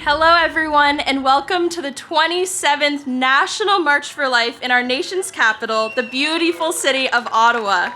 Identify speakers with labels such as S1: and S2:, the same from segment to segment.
S1: Hello, everyone, and welcome to the 27th National March for Life in our nation's capital, the beautiful city of Ottawa.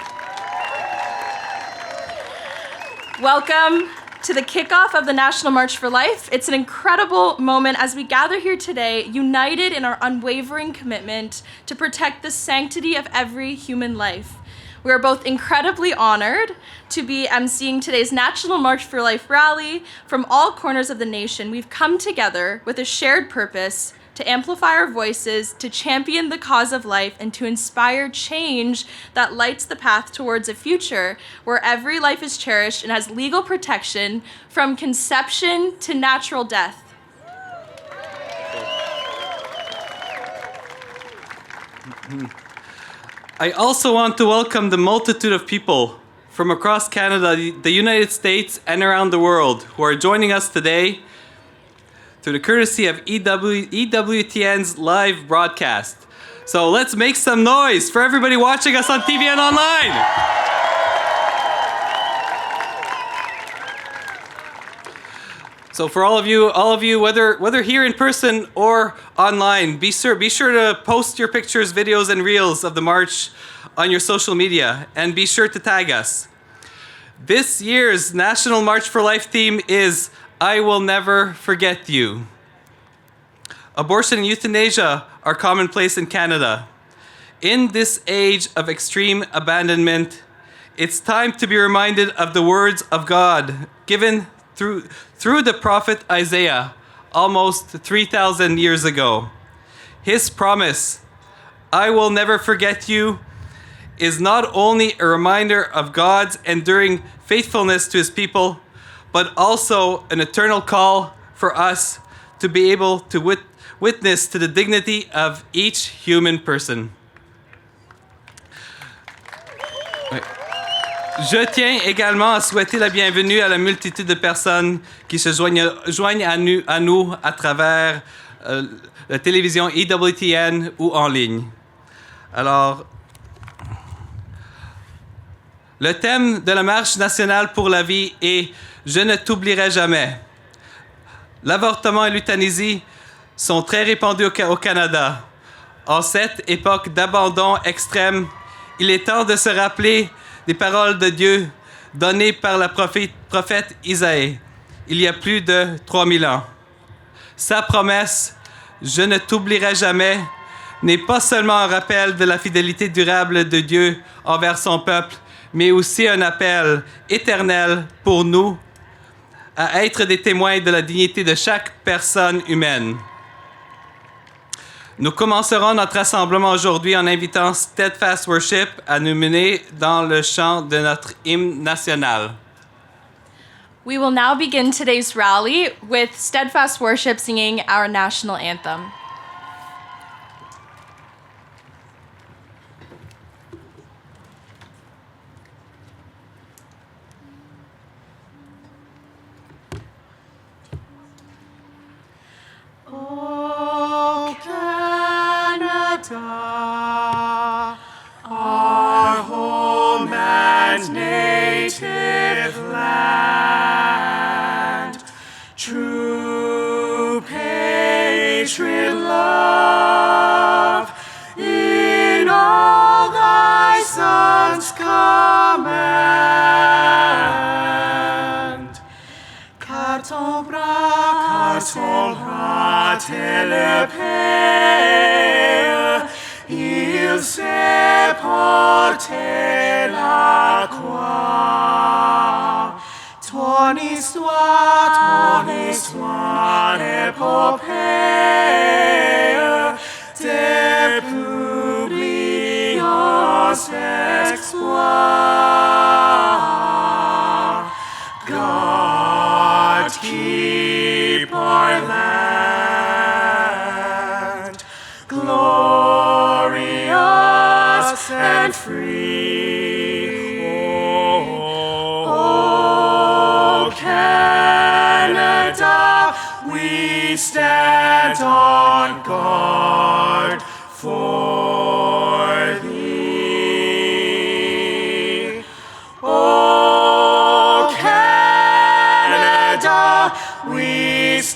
S1: Welcome to the kickoff of the National March for Life. It's an incredible moment as we gather here today, united in our unwavering commitment to protect the sanctity of every human life. We are both incredibly honored to be emceeing today's National March for Life rally. From all corners of the nation, we've come together with a shared purpose to amplify our voices, to champion the cause of life, and to inspire change that lights the path towards a future where every life is cherished and has legal protection from conception to natural death.
S2: I also want to welcome the multitude of people from across Canada, the United States, and around the world who are joining us today through the courtesy of EWTN's live broadcast. So let's make some noise for everybody watching us on TV and online. So for all of you, whether here in person or online, be sure to post your pictures, videos, and reels of the march on your social media, and be sure to tag us. This year's National March for Life theme is "I Will Never Forget You." Abortion and euthanasia are commonplace in Canada. In this age of extreme abandonment, it's time to be reminded of the words of God given through the prophet Isaiah almost 3,000 years ago. His promise, "I will never forget you," is not only a reminder of God's enduring faithfulness to his people, but also an eternal call for us to be able to witness to the dignity of each human person. Je tiens également à souhaiter la bienvenue à la multitude de personnes qui se joignent à nous à travers la télévision EWTN ou en ligne. Alors, le thème de la Marche nationale pour la vie est « Je ne t'oublierai jamais ». L'avortement et l'euthanasie sont très répandus au Canada. En cette époque d'abandon extrême, il est temps de se rappeler des paroles de Dieu données par le prophète Isaïe il y a plus de 3000 ans. Sa promesse « Je ne t'oublierai jamais » n'est pas seulement un rappel de la fidélité durable de Dieu envers son peuple, mais aussi un appel éternel pour nous à être des témoins de la dignité de chaque personne humaine. Nous commencerons notre rassemblement aujourd'hui en invitant Steadfast Worship à nous mener dans le chant de notre hymne national.
S1: We will now begin today's rally with Steadfast Worship singing our national anthem.
S3: O Canada, our home and native land, true patriot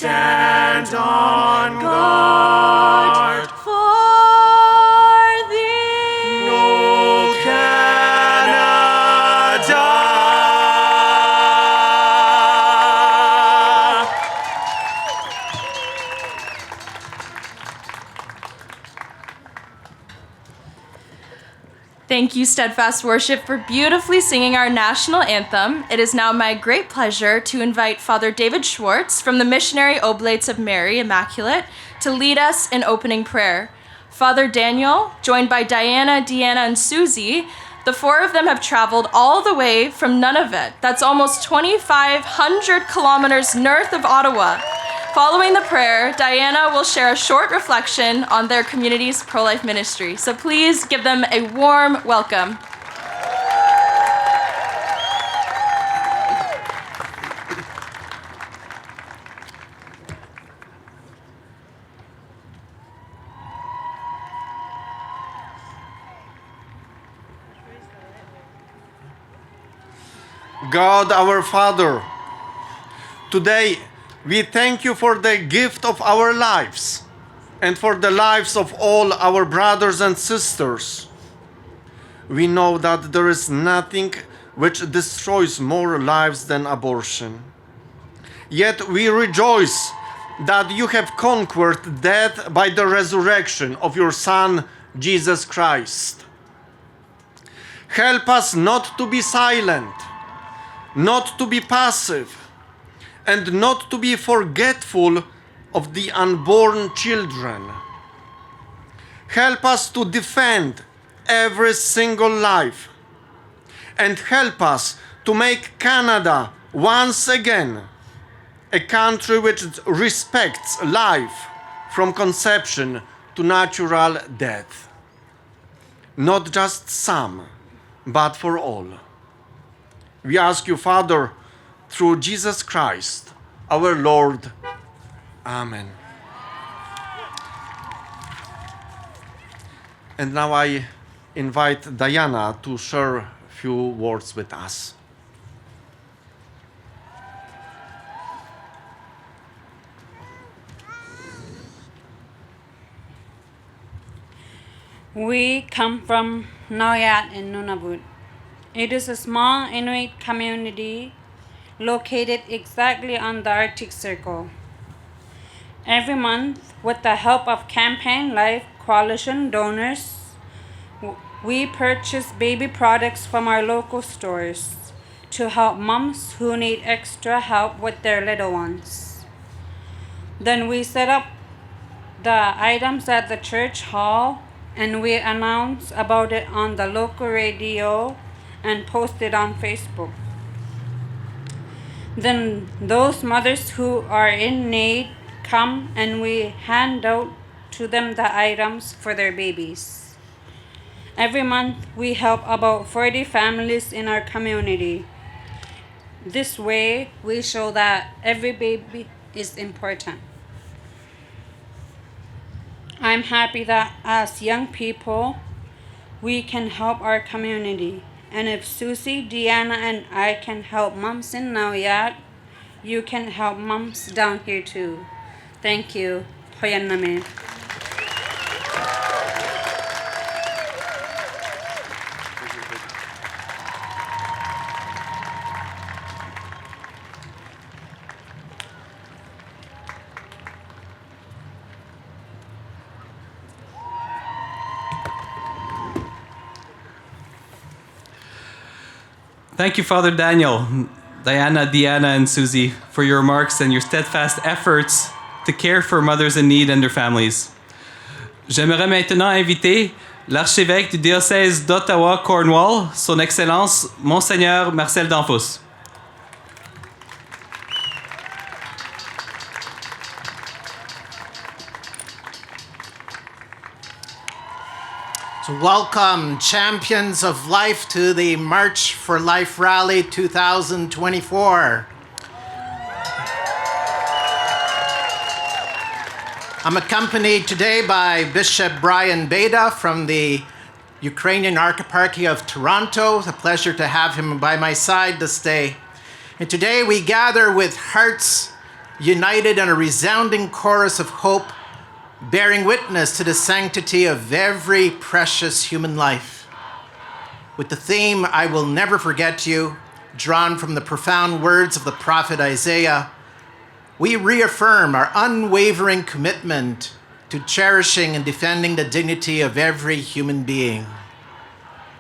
S3: stand on guard.
S1: For thee.
S3: O Canada.
S1: Thank you, Steadfast Worship, for beautifully singing our national anthem. It is now my great pleasure to invite Father David Schwartz from the Missionary Oblates of Mary Immaculate to lead us in opening prayer. Father Daniel, joined by Diana, Deanna, and Susie, the four of them have traveled all the way from Nunavut. That's almost 2,500 kilometers north of Ottawa. Following the prayer, Diana will share a short reflection on their community's pro-life ministry. So please give them a warm welcome.
S4: God our Father, today we thank you for the gift of our lives and for the lives of all our brothers and sisters. We know that there is nothing which destroys more lives than abortion. Yet we rejoice that you have conquered death by the resurrection of your Son, Jesus Christ. Help us not to be silent, not to be passive, and not to be forgetful of the unborn children. Help us to defend every single life, and help us to make Canada once again a country which respects life from conception to natural death. Not just some, but for all. We ask you, Father, through Jesus Christ, our Lord. Amen. And now I invite Diana to share a few words with us.
S5: We come from Nauyat in Nunavut. It is a small Inuit community located exactly on the Arctic Circle. Every month, with the help of Campaign Life Coalition donors, we purchase baby products from our local stores to help moms who need extra help with their little ones. Then we set up the items at the church hall and we announce about it on the local radio and post it on Facebook. Then those mothers who are in need come and we hand out to them the items for their babies. Every month we help about 40 families in our community. This way we show that every baby is important. I'm happy that as young people, we can help our community. And if Susie, Deanna, and I can help moms in Nauyat, you can help moms down here too. Thank you. Hoyan namin.
S2: Thank you, Father Daniel, Diana, Deanna, and Susie, for your remarks and your steadfast efforts to care for mothers in need and their families. J'aimerais maintenant inviter l'archevêque du diocèse d'Ottawa-Cornwall, Son Excellence, Monseigneur Marcel Danfous.
S6: So welcome, champions of life, to the March for Life Rally 2024. I'm accompanied today by Bishop Brian Beda from the Ukrainian Archieparchy of Toronto. It's a pleasure to have him by my side this day. And today we gather with hearts united in a resounding chorus of hope, bearing witness to the sanctity of every precious human life. With the theme, I Will Never Forget You, drawn from the profound words of the prophet Isaiah, we reaffirm our unwavering commitment to cherishing and defending the dignity of every human being.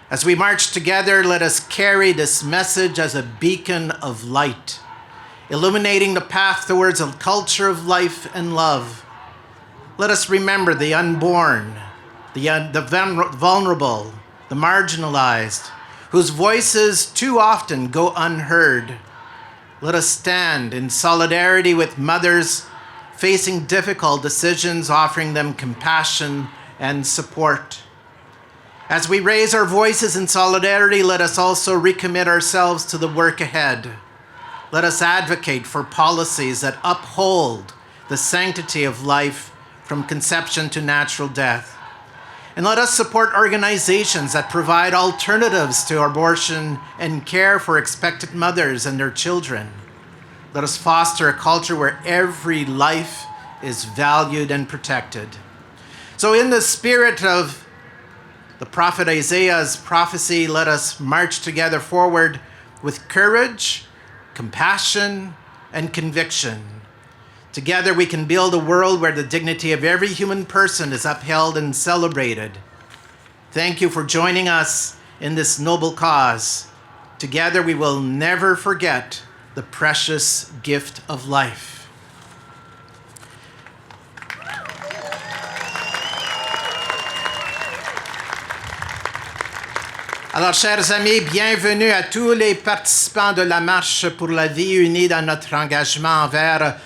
S6: As we march together, let us carry this message as a beacon of light, illuminating the path towards a culture of life and love. Let us remember the unborn, the vulnerable, the marginalized, whose voices too often go unheard. Let us stand in solidarity with mothers facing difficult decisions, offering them compassion and support. As we raise our voices in solidarity, let us also recommit ourselves to the work ahead. Let us advocate for policies that uphold the sanctity of life from conception to natural death. And let us support organizations that provide alternatives to abortion and care for expectant mothers and their children. Let us foster a culture where every life is valued and protected. So in the spirit of the prophet Isaiah's prophecy, let us march together forward with courage, compassion, and conviction. Together we can build a world where the dignity of every human person is upheld and celebrated. Thank you for joining us in this noble cause. Together we will never forget the precious gift of life. Alors, chers amis, bienvenue à tous les participants de la Marche pour la vie unis dans notre engagement envers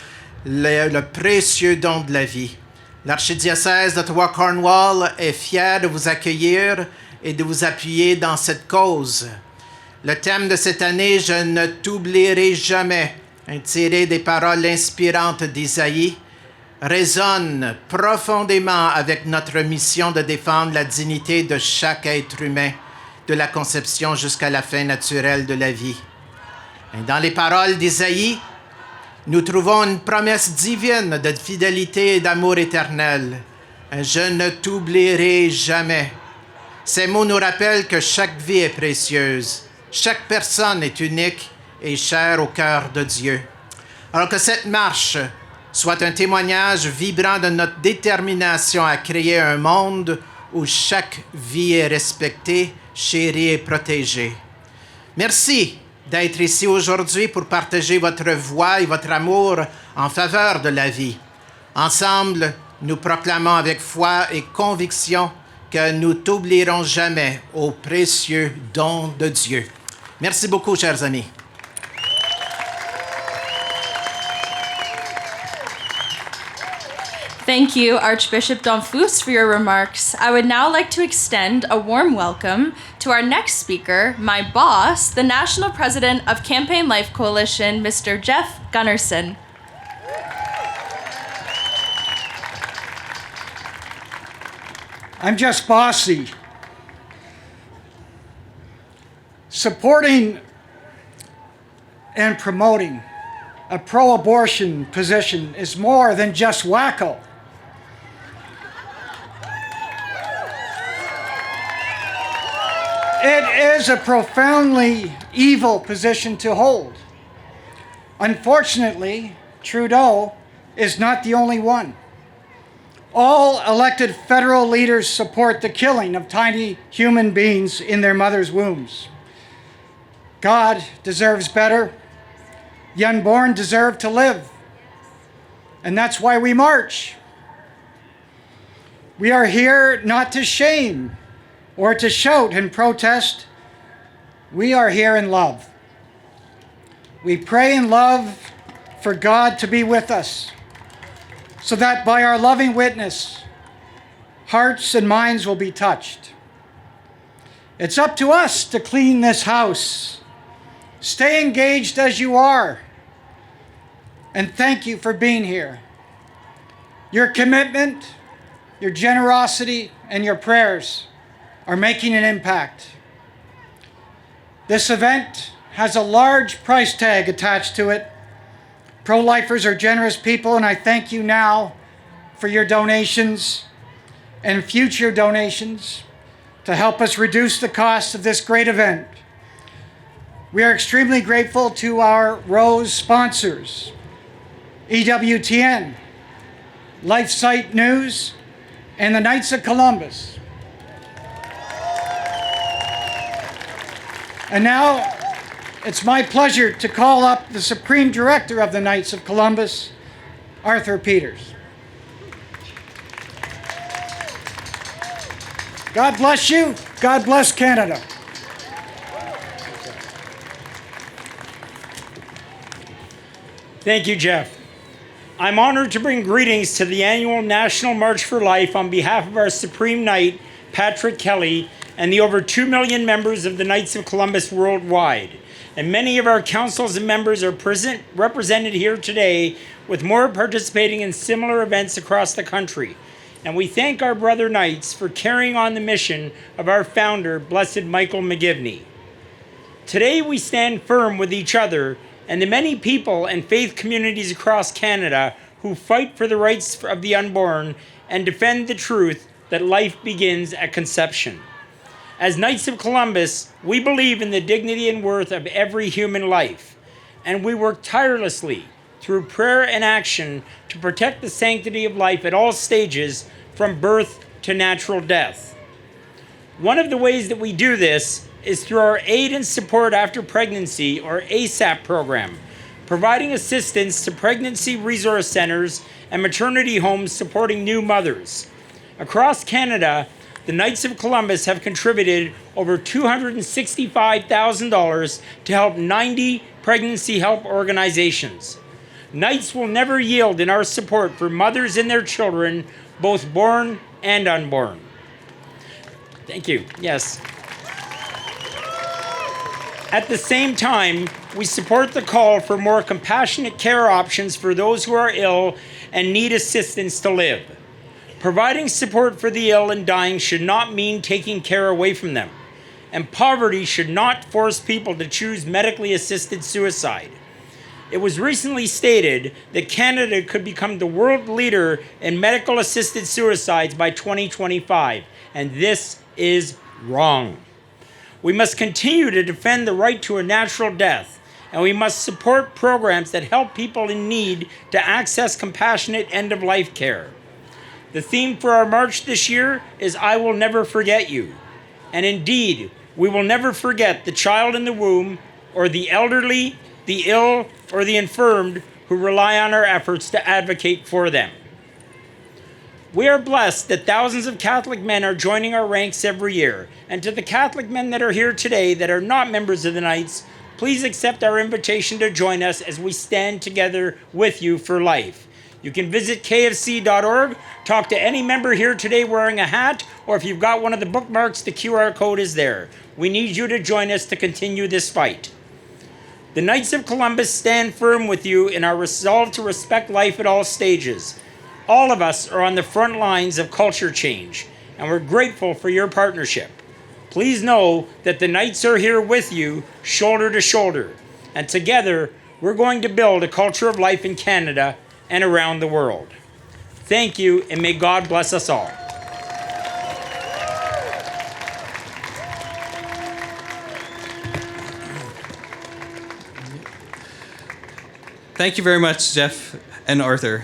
S6: le précieux don de la vie. L'archidiocèse d'Ottawa-Cornwall est fier de vous accueillir et de vous appuyer dans cette cause. Le thème de cette année, Je ne t'oublierai jamais, tiré des paroles inspirantes d'Isaïe, résonne profondément avec notre mission de défendre la dignité de chaque être humain, de la conception jusqu'à la fin naturelle de la vie. Et dans les paroles d'Isaïe, nous trouvons une promesse divine de fidélité et d'amour éternel. Je ne t'oublierai jamais. Ces mots nous rappellent que chaque vie est précieuse, chaque personne est unique et chère au cœur de Dieu. Alors que cette marche soit un témoignage vibrant de notre détermination à créer un monde où chaque vie est respectée, chérie et protégée. Merci d'être ici aujourd'hui pour partager votre voix et votre amour en faveur de la vie. Ensemble, nous proclamons avec foi et conviction que nous t'oublierons jamais au précieux don de Dieu. Merci beaucoup, chers amis.
S1: Thank you, Archbishop Donfus, for your remarks. I would now like to extend a warm welcome to our next speaker, my boss, the National President of Campaign Life Coalition, Mr. Jeff Gunnarsson.
S7: I'm just bossy. Supporting and promoting a pro-abortion position is more than just wacko. It is a profoundly evil position to hold. Unfortunately, Trudeau is not the only one. All elected federal leaders support the killing of tiny human beings in their mother's wombs. God deserves better. The unborn deserve to live. And that's why we march. We are here not to shame or to shout and protest. We are here in love. We pray in love for God to be with us, so that by our loving witness, hearts and minds will be touched. It's up to us to clean this house. Stay engaged as you are. And thank you for being here. Your commitment, your generosity, and your prayers are making an impact. This event has a large price tag attached to it, Pro-lifers are generous people, and I thank you now for your donations and future donations to help us reduce the cost of this great event. We are extremely grateful to our Rose sponsors, EWTN, LifeSite News, and the Knights of Columbus. And now, it's my pleasure to call up the Supreme Director of the Knights of Columbus, Arthur Peters. God bless you. God bless Canada.
S3: Thank you, Jeff. I'm honored to bring greetings to the annual National March for Life on behalf of our Supreme Knight, Patrick Kelly, and the over 2 million members of the Knights of Columbus worldwide. And many of our councils and members are represented here today, with more participating in similar events across the country. And we thank our brother Knights for carrying on the mission of our founder, Blessed Michael McGivney. Today we stand firm with each other and the many people and faith communities across Canada who fight for the rights of the unborn and defend the truth that life begins at conception. As Knights of Columbus, we believe in the dignity and worth of every human life, and we work tirelessly through prayer and action to protect the sanctity of life at all stages, from birth to natural death. One of the ways that we do this is through our Aid and Support After Pregnancy, or ASAP program, providing assistance to pregnancy resource centers and maternity homes supporting new mothers. Across Canada, the Knights of Columbus have contributed over $265,000 to help 90 pregnancy help organizations. Knights will never yield in our support for mothers and their children, both born and unborn. Thank you. Yes. At the same time, we support the call for more compassionate care options for those who are ill and need assistance to live. Providing support for the ill and dying should not mean taking care away from them, and poverty should not force people to choose medically assisted suicide. It was recently stated that Canada could become the world leader in medical assisted suicides by 2025, and this is wrong. We must continue to defend the right to a natural death, and we must support programs that help people in need to access compassionate end-of-life care. The theme for our march this year is I Will Never Forget You. And indeed, we will never forget the child in the womb, or the elderly, the ill, or the infirmed who rely on our efforts to advocate for them. We are blessed that thousands of Catholic men are joining our ranks every year. And to the Catholic men that are here today that are not members of the Knights, please accept our invitation to join us as we stand together with you for life. You can visit kfc.org, talk to any member here today wearing a hat, or if you've got one of the bookmarks, the QR code is there. We need you to join us to continue this fight. The Knights of Columbus stand firm with you in our resolve to respect life at all stages. All of us are on the front lines of culture change, and we're grateful for your partnership. Please know that the Knights are here with you, shoulder to shoulder, and together we're going to build a culture of life in Canada and around the world. Thank you, and may God bless us all.
S2: Thank you very much, Jeff and Arthur.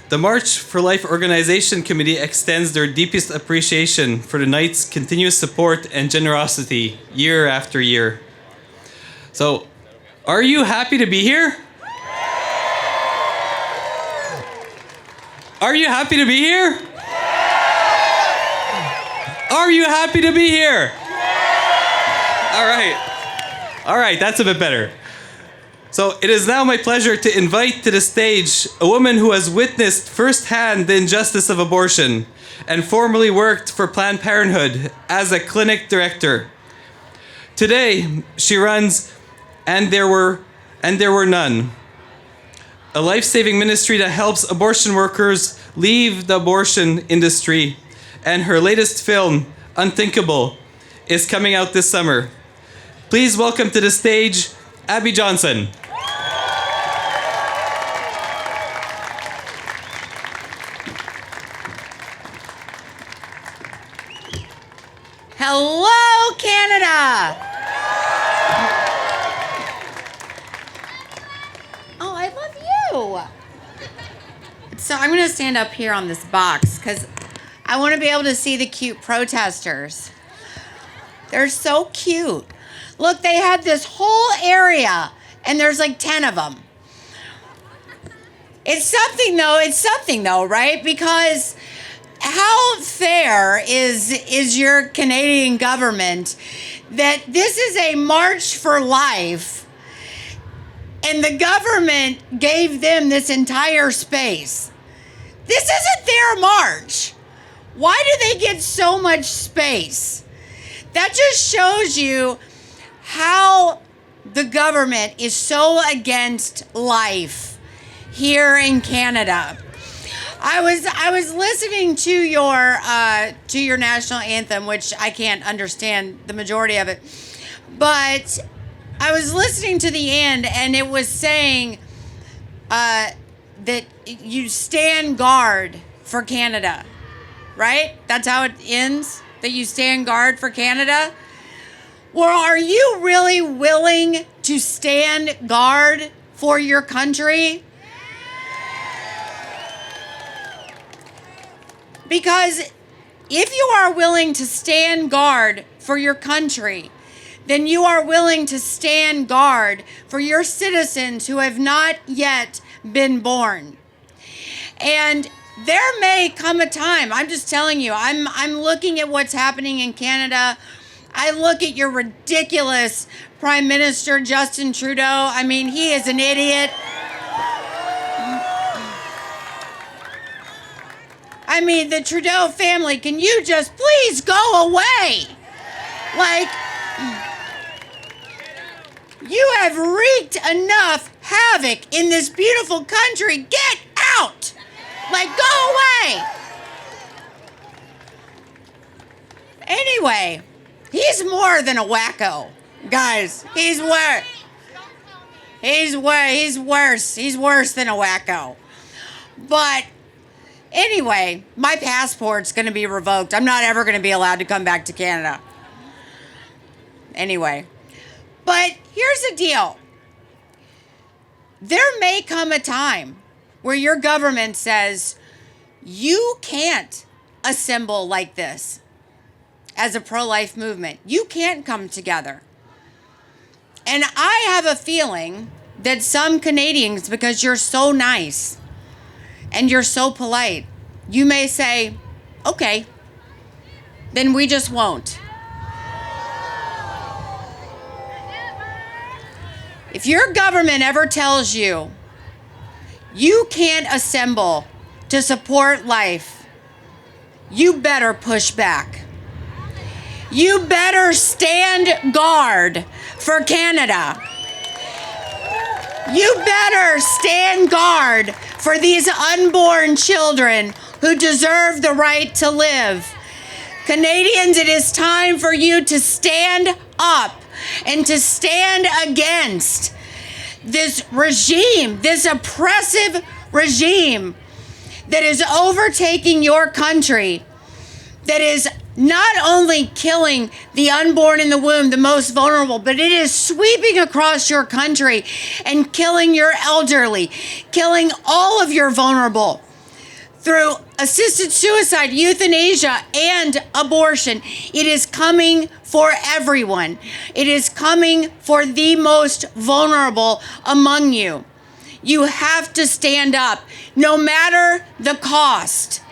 S2: The March for Life Organization Committee extends their deepest appreciation for the Knights' continuous support and generosity year after year. So, are you happy to be here? Are you happy to be here? Are you happy to be here? All right, that's a bit better. So it is now my pleasure to invite to the stage a woman who has witnessed firsthand the injustice of abortion and formerly worked for Planned Parenthood as a clinic director. Today, she runs And There Were None, a life-saving ministry that helps abortion workers leave the abortion industry. And her latest film, Unthinkable, is coming out this summer. Please welcome to the stage, Abby Johnson.
S8: Hello, Canada. Oh, I love you. So I'm going to stand up here on this box because I want to be able to see the cute protesters. They're so cute. Look, they had this whole area, and there's like 10 of them. It's something though, right? Because how fair is your Canadian government that this is a march for life and the government gave them this entire space? This isn't their march. Why do they get so much space? That just shows you how the government is so against life here in Canada. I was listening to your national anthem, which I can't understand the majority of it, but I was listening to the end, and it was saying that you stand guard for Canada, right? That's how it ends, that you stand guard for Canada. Well, are you really willing to stand guard for your country? Because if you are willing to stand guard for your country, then you are willing to stand guard for your citizens who have not yet been born. And there may come a time, I'm just telling you, I'm looking at what's happening in Canada. I look at your ridiculous Prime Minister, Justin Trudeau. I mean, he is an idiot. I mean, the Trudeau family, can you just please go away? Like, you have wreaked enough havoc in this beautiful country. Get out! Like, go away! Anyway, he's more than a wacko. Guys, he's worse. He's worse. He's worse than a wacko. But anyway, my passport's going to be revoked. I'm not ever going to be allowed to come back to Canada. Anyway, but here's the deal. There may come a time where your government says, you can't assemble like this as a pro-life movement. You can't come together. And I have a feeling that some Canadians, because you're so nice and you're so polite, you may say, okay, then we just won't. If your government ever tells you you can't assemble to support life, you better push back. You better stand guard for Canada. You better stand guard for these unborn children who deserve the right to live. Canadians, it is time for you to stand up and to stand against this regime, this oppressive regime that is overtaking your country, that is not only killing the unborn in the womb, the most vulnerable, but it is sweeping across your country and killing your elderly, killing all of your vulnerable through assisted suicide, euthanasia, and abortion. It is coming for everyone. It is coming for the most vulnerable among you. You have to stand up, no matter the cost.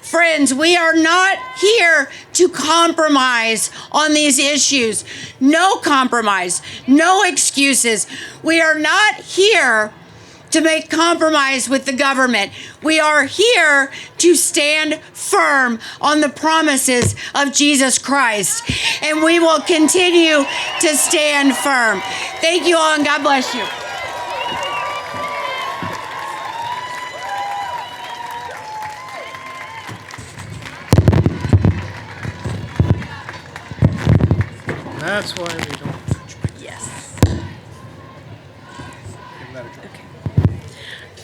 S8: Friends, we are not here to compromise on these issues. No compromise, no excuses. We are not here to make compromise with the government. We are here to stand firm on the promises of Jesus Christ, and we will continue to stand firm. Thank you all, and God bless you.
S4: That's why we don't.
S1: Yes.
S4: Give that a try.
S1: Okay.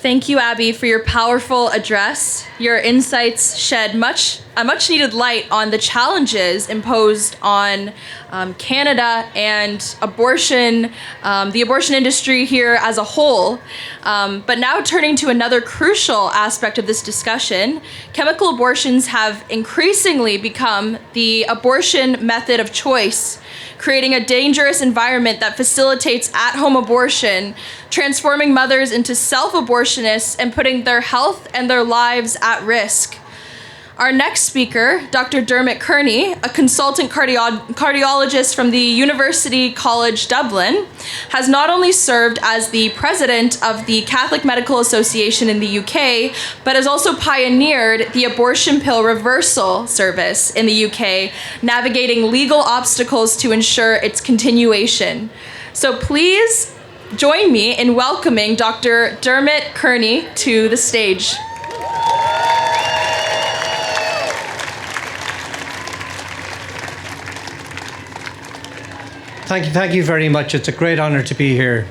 S1: Thank you, Abby, for your powerful address. Your insights shed a much needed light on the challenges imposed on Canada and abortion, the abortion industry here as a whole. But now turning to another crucial aspect of this discussion, chemical abortions have increasingly become the abortion method of choice, creating a dangerous environment that facilitates at-home abortion, transforming mothers into self-abortionists and putting their health and their lives at risk. Our next speaker, Dr. Dermot Kearney, a consultant cardiologist from the University College Dublin, has not only served as the president of the Catholic Medical Association in the UK, but has also pioneered the abortion pill reversal service in the UK, navigating legal obstacles to ensure its continuation. So please join me in welcoming Dr. Dermot Kearney to the stage.
S9: Thank you very much. It's a great honor to be here.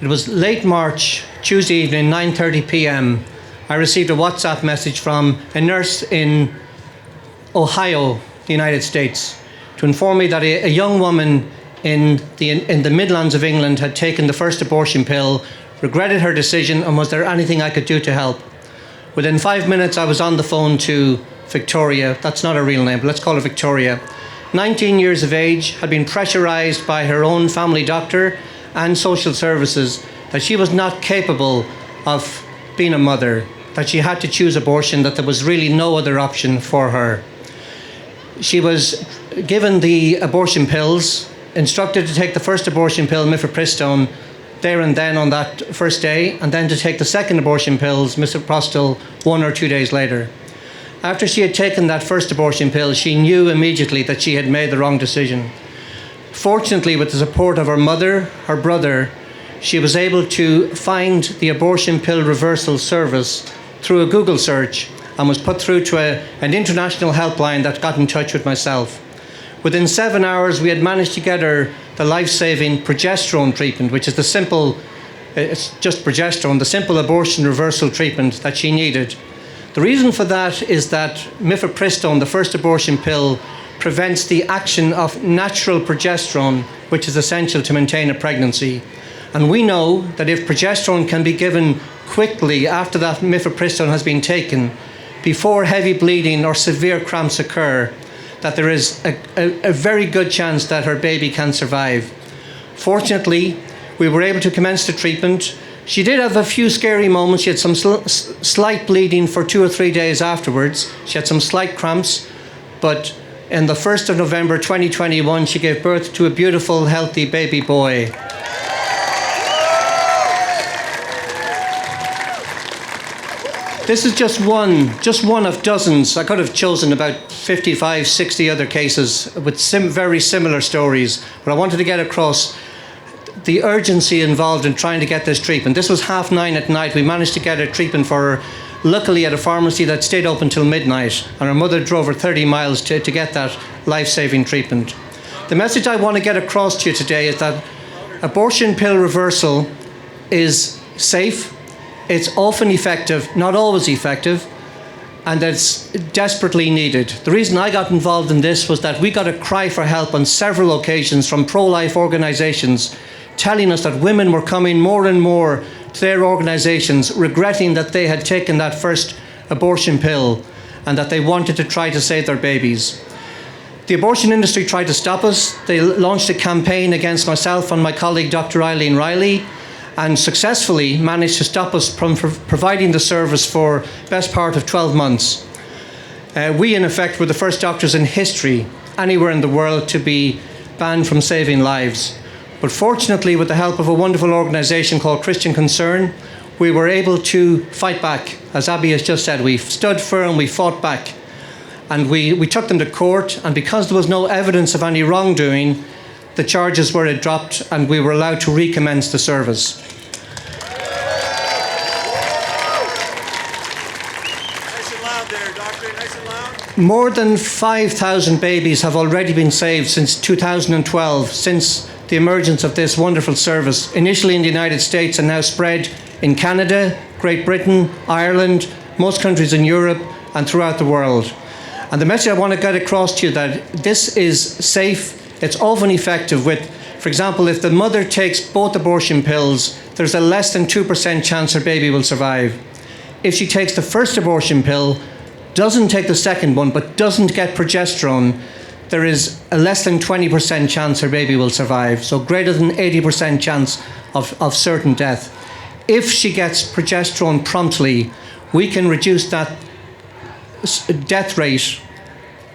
S9: It was late March, Tuesday evening, 9:30 p.m. I received a WhatsApp message from a nurse in Ohio, the United States, to inform me that a young woman in the Midlands of England had taken the first abortion pill, regretted her decision, and was there anything I could do to help. Within 5 minutes, I was on the phone to Victoria. That's not her real name, but let's call her Victoria. 19 years of age, had been pressurized by her own family doctor and social services that she was not capable of being a mother, that she had to choose abortion, that there was really no other option for her. She was given the abortion pills, instructed to take the first abortion pill, mifepristone, there and then on that first day, and then to take the second abortion pills, misoprostol, 1 or 2 days later. After she had taken that first abortion pill, she knew immediately that she had made the wrong decision. Fortunately, with the support of her mother, her brother, she was able to find the abortion pill reversal service through a Google search and was put through to an international helpline that got in touch with myself. Within 7 hours, we had managed to get her the life-saving progesterone treatment, which is it's just progesterone, the simple abortion reversal treatment that she needed. The reason for that is that mifepristone, the first abortion pill, prevents the action of natural progesterone, which is essential to maintain a pregnancy. And we know that if progesterone can be given quickly after that mifepristone has been taken, before heavy bleeding or severe cramps occur, that there is a very good chance that her baby can survive. Fortunately, we were able to commence the treatment. She did have a few scary moments. She had some slight bleeding for 2 or 3 days afterwards. She had some slight cramps, but on the 1st of November 2021, she gave birth to a beautiful, healthy baby boy. This is just one of dozens. I could have chosen about 55, 60 other cases with very similar stories, but I wanted to get across the urgency involved in trying to get this treatment. This was 9:30 at night. We managed to get a treatment for her, luckily at a pharmacy that stayed open till midnight, and her mother drove her 30 miles to get that life-saving treatment. The message I want to get across to you today is that abortion pill reversal is safe, it's often effective, not always effective, and it's desperately needed. The reason I got involved in this was that we got a cry for help on several occasions from pro-life organisations telling us that women were coming more and more to their organisations regretting that they had taken that first abortion pill and that they wanted to try to save their babies. The abortion industry tried to stop us. They launched a campaign against myself and my colleague Dr. Eileen Riley and successfully managed to stop us from providing the service for the best part of 12 months. We, in effect, were the first doctors in history anywhere in the world to be banned from saving lives. But fortunately, with the help of a wonderful organisation called Christian Concern, we were able to fight back. As Abby has just said, we stood firm, we fought back. And we took them to court, and because there was no evidence of any wrongdoing, the charges were dropped and we were allowed to recommence the service.
S4: Nice and loud there, Doctor. Nice and loud.
S9: More than 5,000 babies have already been saved since 2012, since the emergence of this wonderful service, initially in the United States and now spread in Canada, Great Britain, Ireland, most countries in Europe, and throughout the world. And the message I want to get across to you that this is safe, it's often effective with, for example, if the mother takes both abortion pills, there's a less than 2% chance her baby will survive. If she takes the first abortion pill, doesn't take the second one, but doesn't get progesterone, there is a less than 20% chance her baby will survive. So greater than 80% chance of certain death. If she gets progesterone promptly, we can reduce that death rate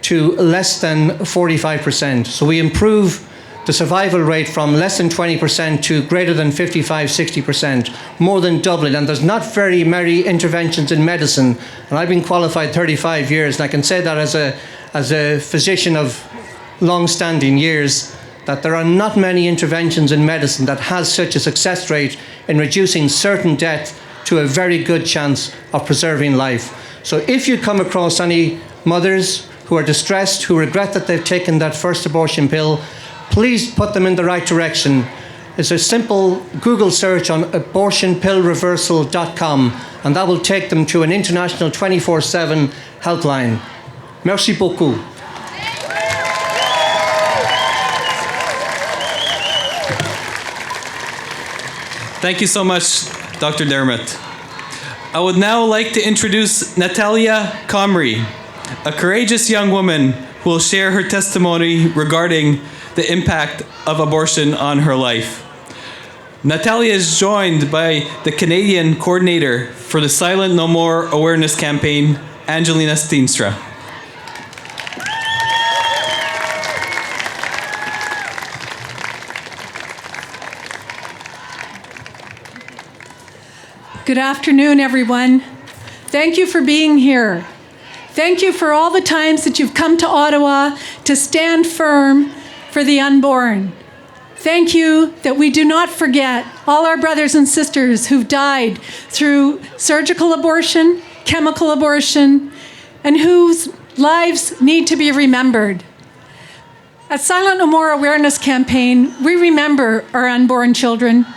S9: to less than 45%. So we improve the survival rate from less than 20% to greater than 55-60%, more than doubling. And there's not very many interventions in medicine. And I've been qualified 35 years, and I can say that as a physician of long-standing years, that there are not many interventions in medicine that has such a success rate in reducing certain death to a very good chance of preserving life. So if you come across any mothers who are distressed, who regret that they've taken that first abortion pill, please put them in the right direction. It's a simple Google search on abortionpillreversal.com, and that will take them to an international 24/7 helpline. Merci beaucoup.
S2: Thank you so much, Dr. Dermott. I would now like to introduce Natalia Comrie, a courageous young woman who will share her testimony regarding the impact of abortion on her life. Natalia is joined by the Canadian coordinator for the Silent No More awareness campaign, Angelina Steenstra.
S10: Good afternoon, everyone. Thank you for being here. Thank you for all the times that you've come to Ottawa to stand firm for the unborn. Thank you that we do not forget all our brothers and sisters who've died through surgical abortion, chemical abortion, and whose lives need to be remembered. At Silent No More Awareness Campaign, we remember our unborn children.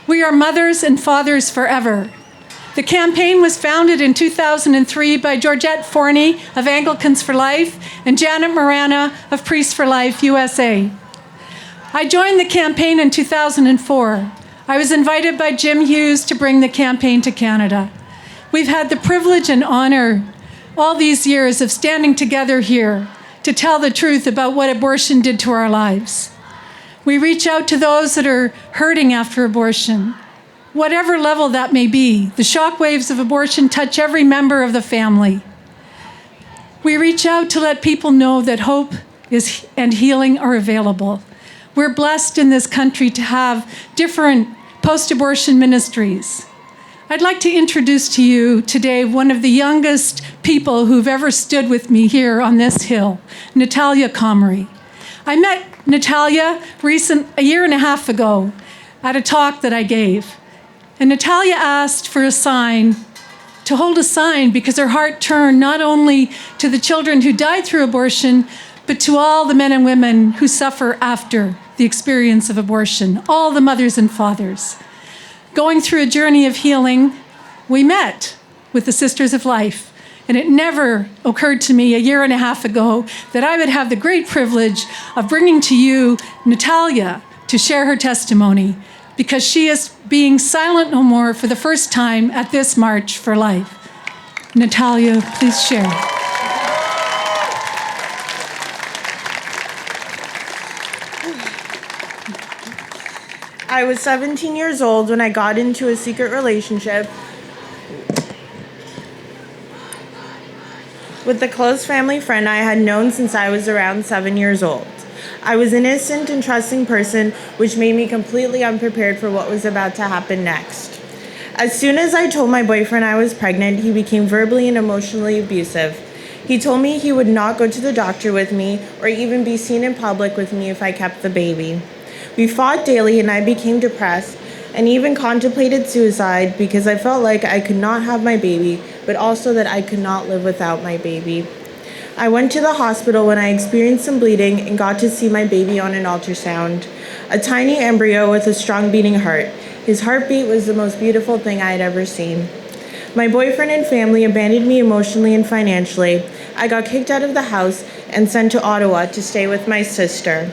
S10: We are mothers and fathers forever. The campaign was founded in 2003 by Georgette Forney of Anglicans for Life and Janet Morana of Priests for Life, USA. I joined the campaign in 2004. I was invited by Jim Hughes to bring the campaign to Canada. We've had the privilege and honor all these years of standing together here to tell the truth about what abortion did to our lives. We reach out to those that are hurting after abortion, whatever level that may be. The shockwaves of abortion touch every member of the family. We reach out to let people know that hope and healing are available. We're blessed in this country to have different post-abortion ministries. I'd like to introduce to you today one of the youngest people who've ever stood with me here on this hill, Natalia Comrie. I met Natalia a year and a half ago at a talk that I gave. And Natalia asked for a sign, to hold a sign, because her heart turned not only to the children who died through abortion, but to all the men and women who suffer after the experience of abortion, all the mothers and fathers. Going through a journey of healing, we met with the Sisters of Life. And it never occurred to me a year and a half ago that I would have the great privilege of bringing to you Natalia to share her testimony, because she is being silent no more for the first time at this March for Life. Natalia, please share.
S11: I was 17 years old when I got into a secret relationship with a close family friend I had known since I was around 7 years old. I was an innocent and trusting person, which made me completely unprepared for what was about to happen next. As soon as I told my boyfriend I was pregnant, he became verbally and emotionally abusive. He told me he would not go to the doctor with me or even be seen in public with me if I kept the baby. We fought daily, and I became depressed and even contemplated suicide because I felt like I could not have my baby, but also that I could not live without my baby. I went to the hospital when I experienced some bleeding and got to see my baby on an ultrasound, a tiny embryo with a strong beating heart. His heartbeat was the most beautiful thing I had ever seen. My boyfriend and family abandoned me emotionally and financially. I got kicked out of the house and sent to Ottawa to stay with my sister.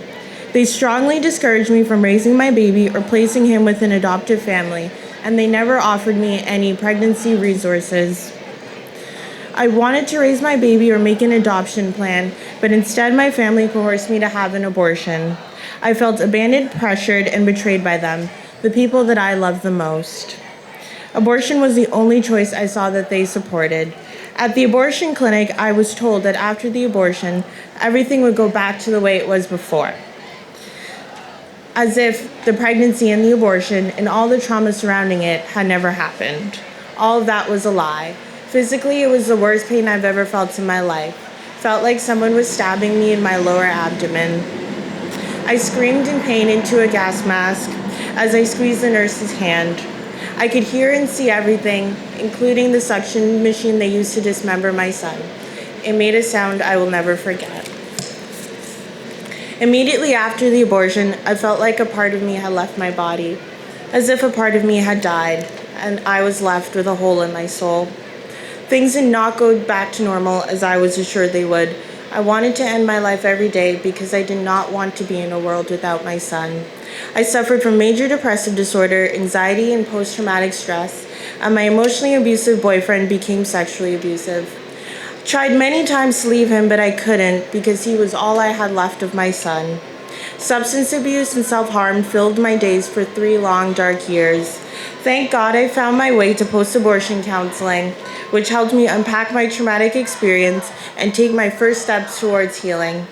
S11: They strongly discouraged me from raising my baby or placing him with an adoptive family, and they never offered me any pregnancy resources. I wanted to raise my baby or make an adoption plan, but instead my family coerced me to have an abortion. I felt abandoned, pressured, and betrayed by them, the people that I love the most. Abortion was the only choice I saw that they supported. At the abortion clinic, I was told that after the abortion, everything would go back to the way it was before. As if the pregnancy and the abortion and all the trauma surrounding it had never happened. All of that was a lie. Physically, it was the worst pain I've ever felt in my life. Felt like someone was stabbing me in my lower abdomen. I screamed in pain into a gas mask as I squeezed the nurse's hand. I could hear and see everything, including the suction machine they used to dismember my son. It made a sound I will never forget. Immediately after the abortion, I felt like a part of me had left my body, as if a part of me had died, and I was left with a hole in my soul. Things did not go back to normal as I was assured they would. I wanted to end my life every day because I did not want to be in a world without my son. I suffered from major depressive disorder, anxiety, and post-traumatic stress, and my emotionally abusive boyfriend became sexually abusive. Tried many times to leave him, but I couldn't because he was all I had left of my son. Substance abuse and self-harm filled my days for 3 long, dark years. Thank God I found my way to post-abortion counseling, which helped me unpack my traumatic experience and take my first steps towards healing.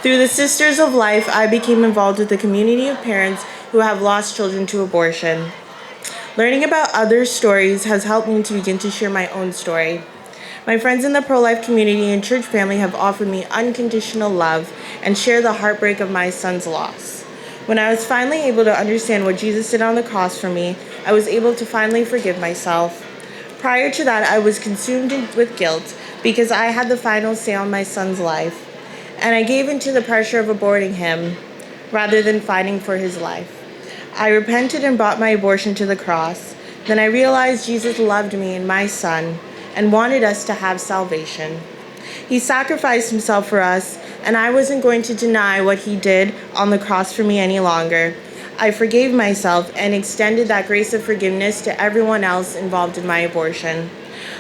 S11: Through the Sisters of Life, I became involved with a community of parents who have lost children to abortion. Learning about others' stories has helped me to begin to share my own story. My friends in the pro-life community and church family have offered me unconditional love and share the heartbreak of my son's loss. When I was finally able to understand what Jesus did on the cross for me, I was able to finally forgive myself. Prior to that, I was consumed with guilt because I had the final say on my son's life, and I gave into the pressure of aborting him rather than fighting for his life. I repented and brought my abortion to the cross. Then I realized Jesus loved me and my son and wanted us to have salvation. He sacrificed himself for us, and I wasn't going to deny what he did on the cross for me any longer. I forgave myself and extended that grace of forgiveness to everyone else involved in my abortion.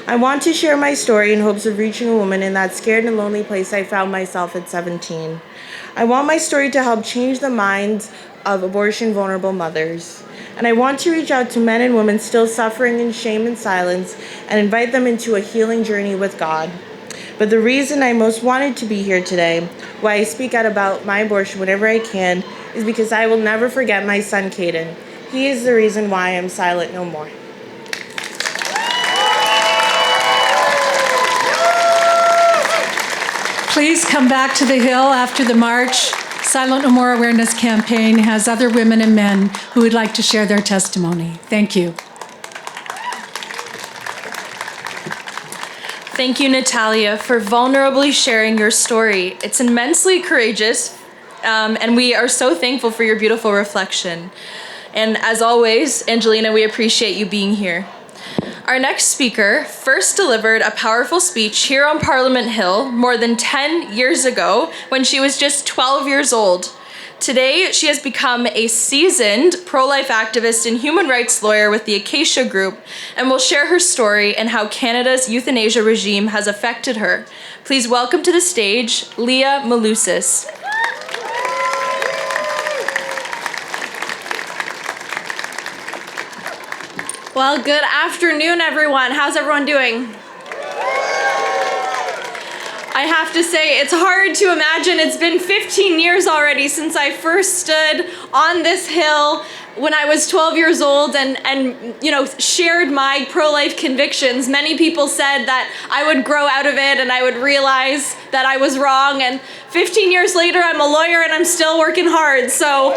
S11: I want to share my story in hopes of reaching a woman in that scared and lonely place I found myself at 17. I want my story to help change the minds of abortion vulnerable mothers. And I want to reach out to men and women still suffering in shame and silence and invite them into a healing journey with God. But the reason I most wanted to be here today, why I speak out about my abortion whenever I can, is because I will never forget my son, Caden. He is the reason why I'm silent no more.
S10: Please come back to the Hill after the march. Silent No More Awareness Campaign has other women and men who would like to share their testimony. Thank you.
S1: Thank you, Natalia, for vulnerably sharing your story. It's immensely courageous, and we are so thankful for your beautiful reflection. And as always, Angelina, we appreciate you being here. Our next speaker first delivered a powerful speech here on Parliament Hill more than 10 years ago when she was just 12 years old. Today, she has become a seasoned pro-life activist and human rights lawyer with the Acacia Group and will share her story and how Canada's euthanasia regime has affected her. Please welcome to the stage, Leah Malusis.
S12: Well, good afternoon, everyone. How's everyone doing? I have to say, it's hard to imagine. It's been 15 years already since I first stood on this hill when I was 12 years old and shared my pro-life convictions. Many people said that I would grow out of it and I would realize that I was wrong. And 15 years later, I'm a lawyer and I'm still working hard. So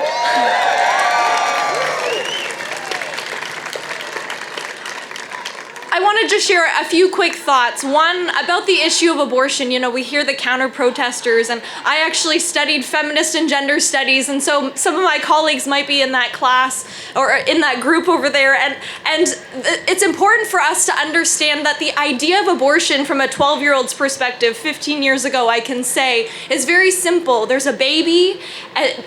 S12: I want to just share a few quick thoughts. One, about the issue of abortion. You know, we hear the counter protesters, and I actually studied feminist and gender studies, and so some of my colleagues might be in that class or in that group over there. And it's important for us to understand that the idea of abortion from a 12-year-old's perspective, 15 years ago, I can say, is very simple. There's a baby,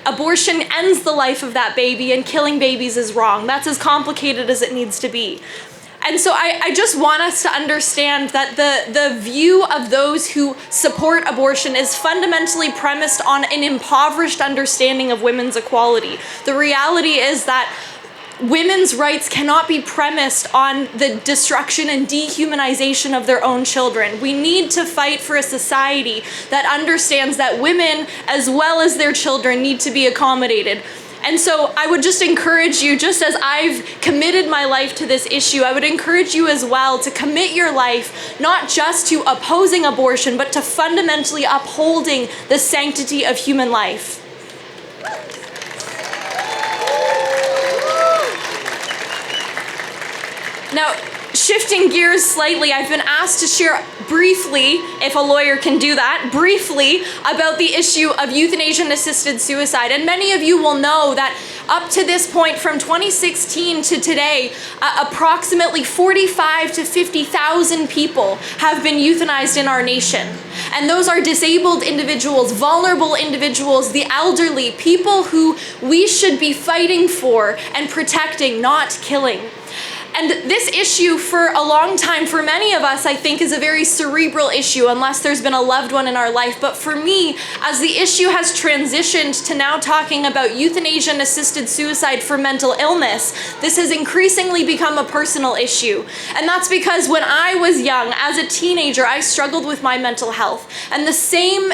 S12: abortion ends the life of that baby, and killing babies is wrong. That's as complicated as it needs to be. And so I just want us to understand that the view of those who support abortion is fundamentally premised on an impoverished understanding of women's equality. The reality is that women's rights cannot be premised on the destruction and dehumanization of their own children. We need to fight for a society that understands that women, as well as their children, need to be accommodated. And so I would just encourage you, just as I've committed my life to this issue, I would encourage you as well to commit your life not just to opposing abortion, but to fundamentally upholding the sanctity of human life. Now, shifting gears slightly, I've been asked to share briefly, if a lawyer can do that, briefly about the issue of euthanasia and assisted suicide. And many of you will know that up to this point, from 2016 to today, approximately 45 to 50,000 people have been euthanized in our nation. And those are disabled individuals, vulnerable individuals, the elderly, people who we should be fighting for and protecting, not killing. And this issue for a long time, for many of us, I think, is a very cerebral issue unless there's been a loved one in our life. But for me, as the issue has transitioned to now talking about euthanasia and assisted suicide for mental illness, this has increasingly become a personal issue. And that's because when I was young, as a teenager, I struggled with my mental health. And the same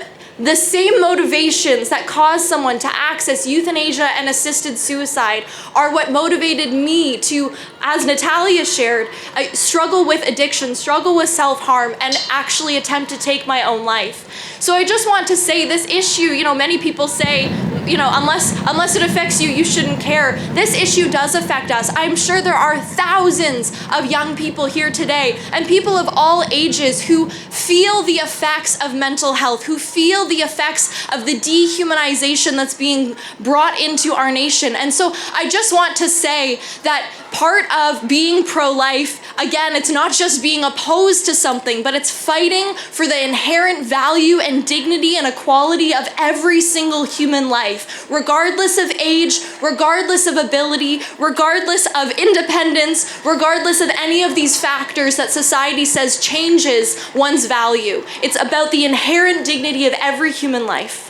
S12: motivations that cause someone to access euthanasia and assisted suicide are what motivated me to, as Natalia shared, struggle with addiction, struggle with self-harm, and actually attempt to take my own life. So I just want to say this issue, many people say, unless it affects you, you shouldn't care. This issue does affect us. I'm sure there are thousands of young people here today and people of all ages who feel the effects of mental health, who feel the effects of the dehumanization that's being brought into our nation. And so I just want to say that part of being pro-life, again, it's not just being opposed to something, but it's fighting for the inherent value and dignity and equality of every single human life, regardless of age, regardless of ability, regardless of independence, regardless of any of these factors that society says changes one's value. It's about the inherent dignity of every human life.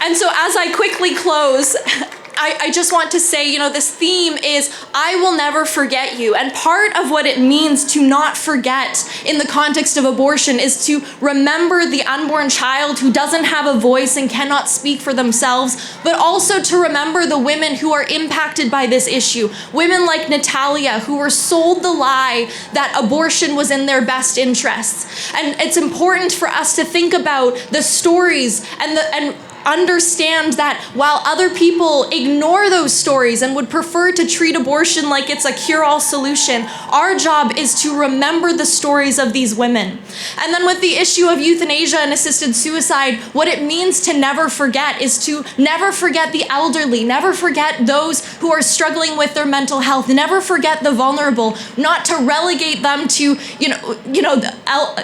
S12: And so as I quickly close, I just want to say, this theme is, I will never forget you. And part of what it means to not forget in the context of abortion is to remember the unborn child who doesn't have a voice and cannot speak for themselves, but also to remember the women who are impacted by this issue. Women like Natalia, who were sold the lie that abortion was in their best interests. And it's important for us to think about the stories and understand that while other people ignore those stories and would prefer to treat abortion like it's a cure-all solution, our job is to remember the stories of these women. And then with the issue of euthanasia and assisted suicide, what it means to never forget is to never forget the elderly, never forget those who are struggling with their mental health, never forget the vulnerable, not to relegate them to,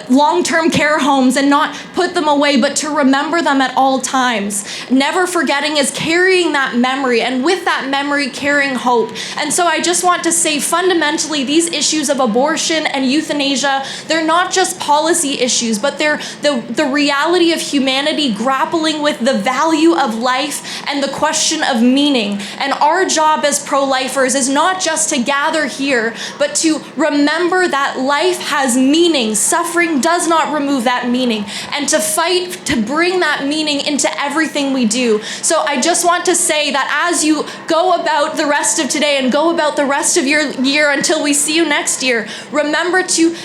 S12: long-term care homes and not put them away, but to remember them at all times. Never forgetting is carrying that memory, and with that memory, carrying hope. And so I just want to say, fundamentally, these issues of abortion and euthanasia, they're not just policy issues, but they're the reality of humanity grappling with the value of life and the question of meaning. And our job as pro-lifers is not just to gather here, but to remember that life has meaning. Suffering does not remove that meaning, and to fight to bring that meaning into everything we do. So I just want to say that as you go about the rest of today and go about the rest of your year until we see you next year, remember to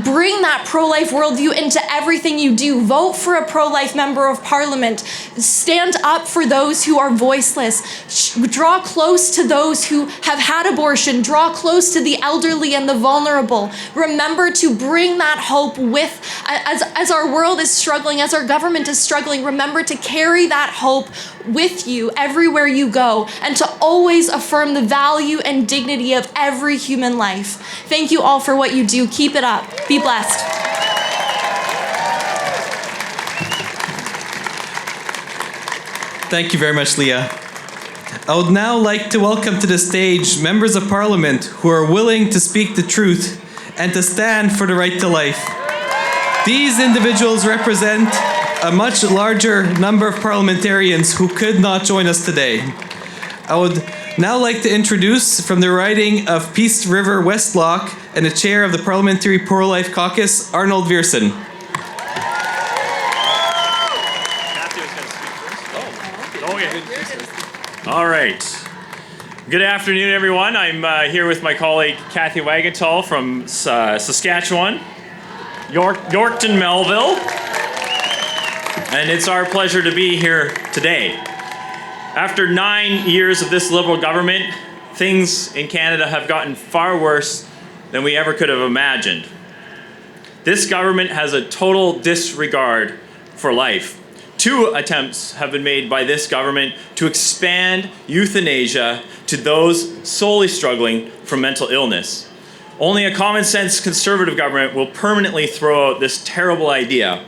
S12: Bring that pro-life worldview into everything you do. Vote for a pro-life member of parliament. Stand up for those who are voiceless. Draw close to those who have had abortion. Draw close to the elderly and the vulnerable. Remember to bring that hope with, as our world is struggling, as our government is struggling, remember to carry that hope with you everywhere you go, and to always affirm the value and dignity of every human life. Thank you all for what you do. Keep it up. Be blessed.
S2: Thank you very much, Leah. I would now like to welcome to the stage members of Parliament who are willing to speak the truth and to stand for the right to life. These individuals represent a much larger number of parliamentarians who could not join us today. I would now like to introduce, from the riding of Peace River Westlock and the chair of the Parliamentary Pro-Life Caucus, Arnold Viersen.
S13: All right. Good afternoon, everyone. I'm here with my colleague Kathy Wagenthal from Saskatchewan, Yorkton, Melville. And it's our pleasure to be here today. After 9 years of this Liberal government, things in Canada have gotten far worse than we ever could have imagined. This government has a total disregard for life. 2 attempts have been made by this government to expand euthanasia to those solely struggling from mental illness. Only a common sense conservative government will permanently throw out this terrible idea.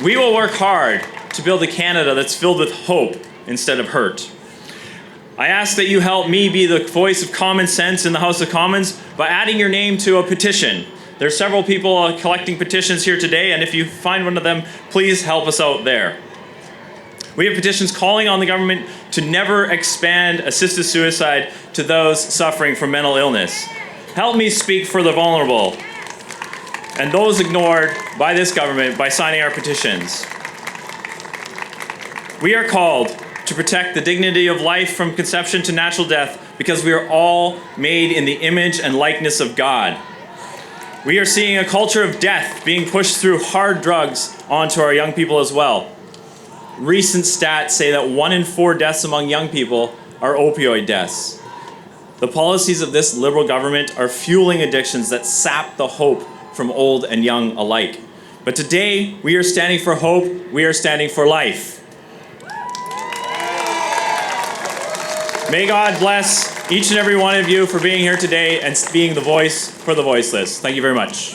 S13: We will work hard to build a Canada that's filled with hope instead of hurt. I ask that you help me be the voice of common sense in the House of Commons by adding your name to a petition. There are several people collecting petitions here today, and if you find one of them, please help us out there. We have petitions calling on the government to never expand assisted suicide to those suffering from mental illness. Help me speak for the vulnerable and those ignored by this government by signing our petitions. We are called to protect the dignity of life from conception to natural death because we are all made in the image and likeness of God. We are seeing a culture of death being pushed through hard drugs onto our young people as well. Recent stats say that 1 in 4 deaths among young people are opioid deaths. The policies of this Liberal government are fueling addictions that sap the hope from old and young alike. But today, we are standing for hope, we are standing for life. May God bless each and every one of you for being here today and being the voice for the voiceless. Thank you very much.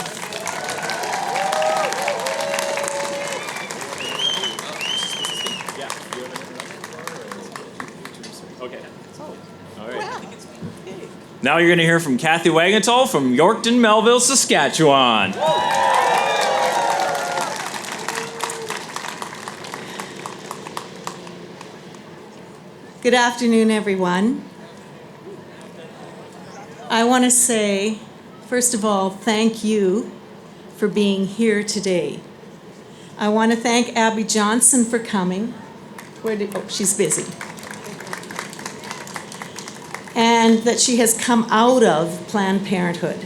S13: Okay. All right. Now you're going to hear from Kathy Wagenthal from Yorkton, Melville, Saskatchewan.
S14: Good afternoon, everyone. I want to say, first of all, thank you for being here today. I want to thank Abby Johnson for coming. She's busy. And that she has come out of Planned Parenthood.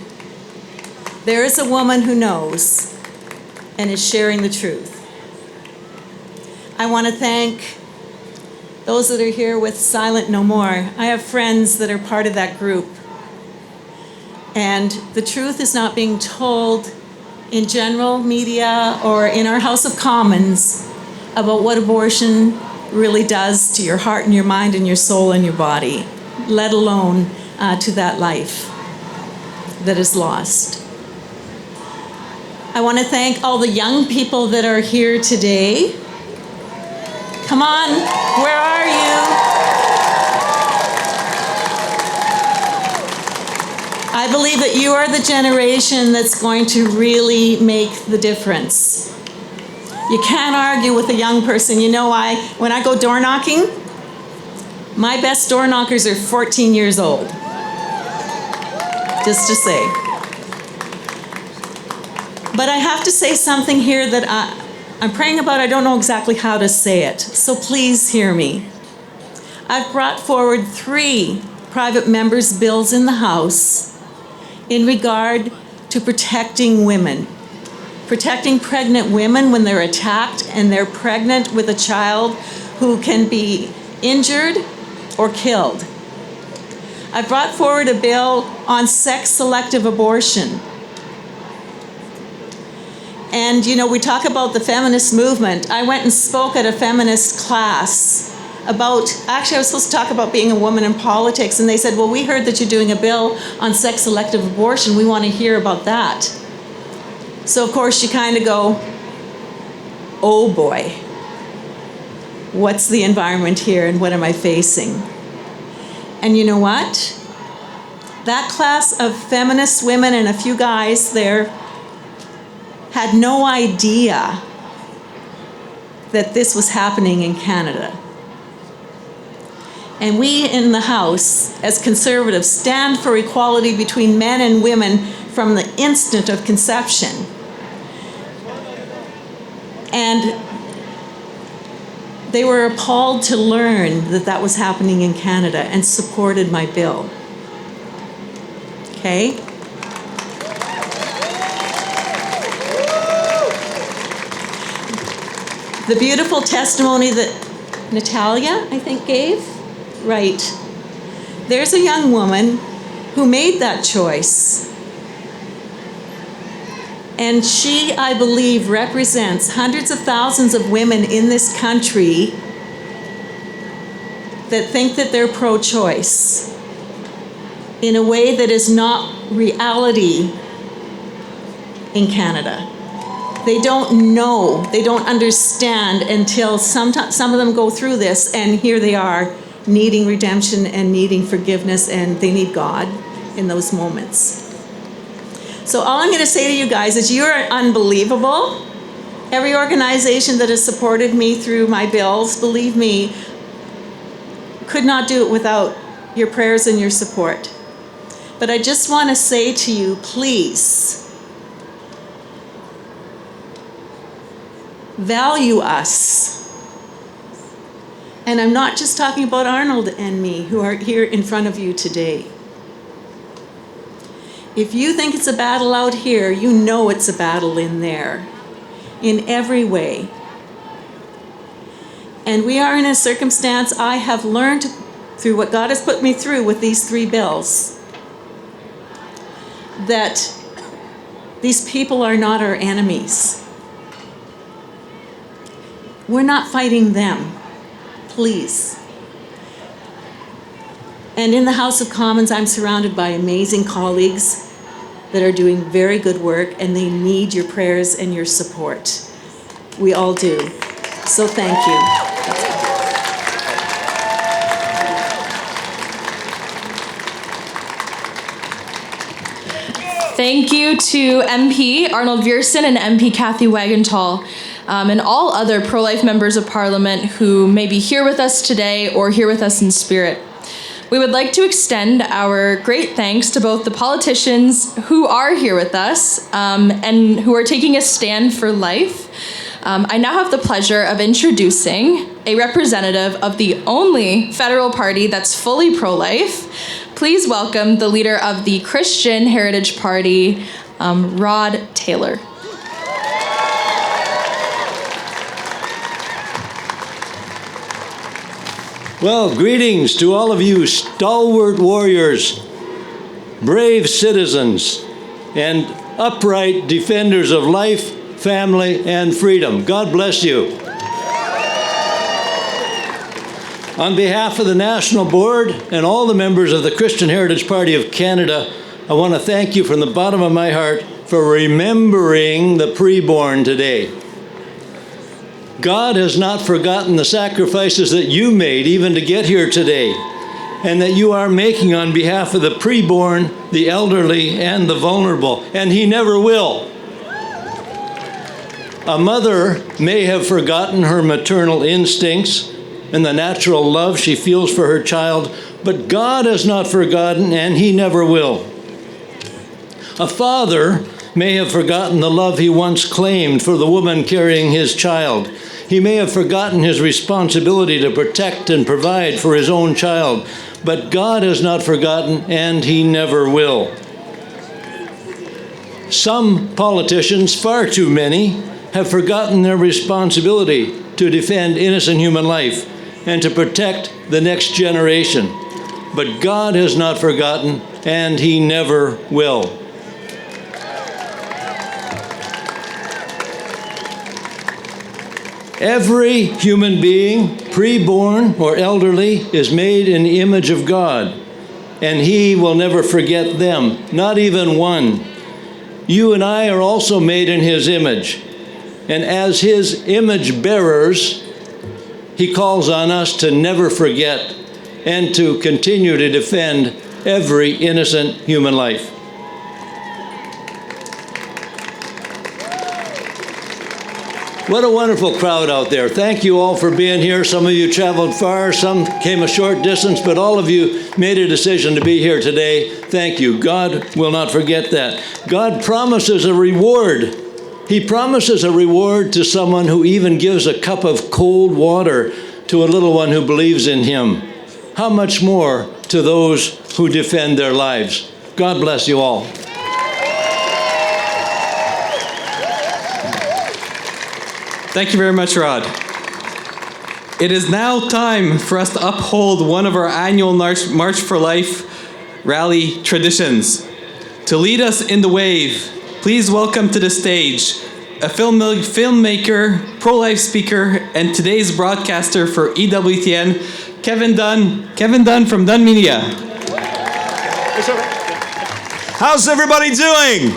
S14: There is a woman who knows and is sharing the truth. I want to thank those that are here with Silent No More. I have friends that are part of that group. And the truth is not being told in general media or in our House of Commons about what abortion really does to your heart and your mind and your soul and your body, let alone to that life that is lost. I want to thank all the young people that are here today. Come on, where are you? I believe that you are the generation that's going to really make the difference. You can't argue with a young person. You know why? When I go door knocking, my best door knockers are 14 years old. Just to say. But I have to say something here that I'm praying about. I don't know exactly how to say it. So please hear me. I've brought forward 3 private members' bills in the House in regard to protecting women. Protecting pregnant women when they're attacked and they're pregnant with a child who can be injured or killed. I brought forward a bill on sex-selective abortion. And you know, we talk about the feminist movement. I went and spoke at a feminist class about, actually I was supposed to talk about being a woman in politics, and they said, well, we heard that you're doing a bill on sex-selective abortion. We want to hear about that. So of course you kind of go, oh boy, what's the environment here and what am I facing? And you know what? That class of feminist women and a few guys there had no idea that this was happening in Canada. And we in the House, as conservatives, stand for equality between men and women from the instant of conception. And they were appalled to learn that that was happening in Canada and supported my bill. Okay? The beautiful testimony that Natalia, I think, gave, right. There's a young woman who made that choice. And she, I believe, represents hundreds of thousands of women in this country that think that they're pro-choice in a way that is not reality in Canada. They don't know, they don't understand until some of them go through this, and here they are needing redemption and needing forgiveness, and they need God in those moments. So all I'm going to say to you guys is you're unbelievable. Every organization that has supported me through my bills, believe me, could not do it without your prayers and your support. But I just want to say to you, please, value us. And I'm not just talking about Arnold and me who are here in front of you today. If you think it's a battle out here, you know it's a battle in there, in every way. And we are in a circumstance I have learned through what God has put me through with these 3 bills, that these people are not our enemies. We're not fighting them, please. And in the House of Commons, I'm surrounded by amazing colleagues that are doing very good work, and they need your prayers and your support. We all do. So thank you.
S1: Thank you to MP Arnold Viersen and MP Kathy Wagenthal, and all other pro-life members of Parliament who may be here with us today or here with us in spirit. We would like to extend our great thanks to both the politicians who are here with us and who are taking a stand for life. I now have the pleasure of introducing a representative of the only federal party that's fully pro-life. Please welcome the leader of the Christian Heritage Party, Rod Taylor.
S15: Well, greetings to all of you stalwart warriors, brave citizens, and upright defenders of life, family, and freedom. God bless you. On behalf of the National Board and all the members of the Christian Heritage Party of Canada, I want to thank you from the bottom of my heart for remembering the preborn today. God has not forgotten the sacrifices that you made even to get here today, and that you are making on behalf of the preborn, the elderly, and the vulnerable, and He never will. A mother may have forgotten her maternal instincts and the natural love she feels for her child, but God has not forgotten, and He never will. A father may have forgotten the love he once claimed for the woman carrying his child. He may have forgotten his responsibility to protect and provide for his own child, but God has not forgotten, and He never will. Some politicians, far too many, have forgotten their responsibility to defend innocent human life and to protect the next generation. But God has not forgotten, and He never will. Every human being, preborn or elderly, is made in the image of God, and He will never forget them, not even one. You and I are also made in His image, and as His image bearers, He calls on us to never forget and to continue to defend every innocent human life. What a wonderful crowd out there. Thank you all for being here. Some of you traveled far, some came a short distance, but all of you made a decision to be here today. Thank you. God will not forget that. God promises a reward. He promises a reward to someone who even gives a cup of cold water to a little one who believes in Him. How much more to those who defend their lives? God bless you all.
S2: Thank you very much, Rod. It is now time for us to uphold one of our annual March for Life rally traditions. To lead us in the wave, please welcome to the stage a filmmaker, pro-life speaker, and today's broadcaster for EWTN, Kevin Dunn. Kevin Dunn from Dunn Media.
S16: How's everybody doing?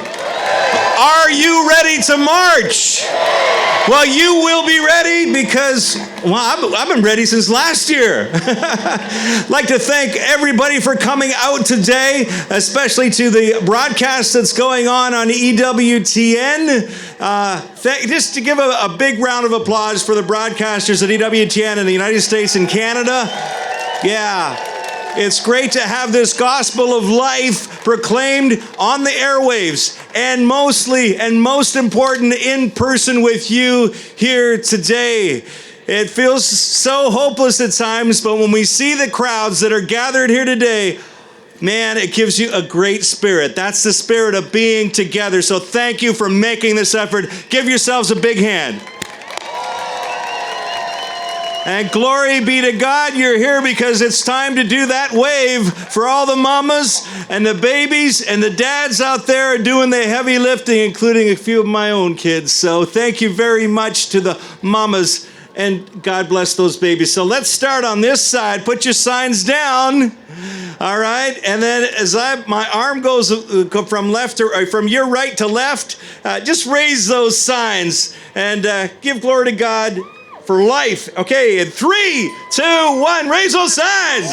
S16: Are you ready to march? Well, you will be ready because, I've been ready since last year. I'd like to thank everybody for coming out today, especially to the broadcast that's going on EWTN. Just to give a big round of applause for the broadcasters at EWTN in the United States and Canada. Yeah. It's great to have this gospel of life proclaimed on the airwaves and mostly and most important in person with you here today. It feels so hopeless at times, but when we see the crowds that are gathered here today, man, it gives you a great spirit. That's the spirit of being together. So thank you for making this effort. Give yourselves a big hand. And glory be to God, you're here because it's time to do that wave for all the mamas and the babies and the dads out there doing the heavy lifting, including a few of my own kids. So thank you very much to the mamas, and God bless those babies. So let's start on this side. Put your signs down. All right, and then as my arm goes from left or from your right to left, just raise those signs and give glory to God for life. Okay, in 3, 2, 1, raise those signs.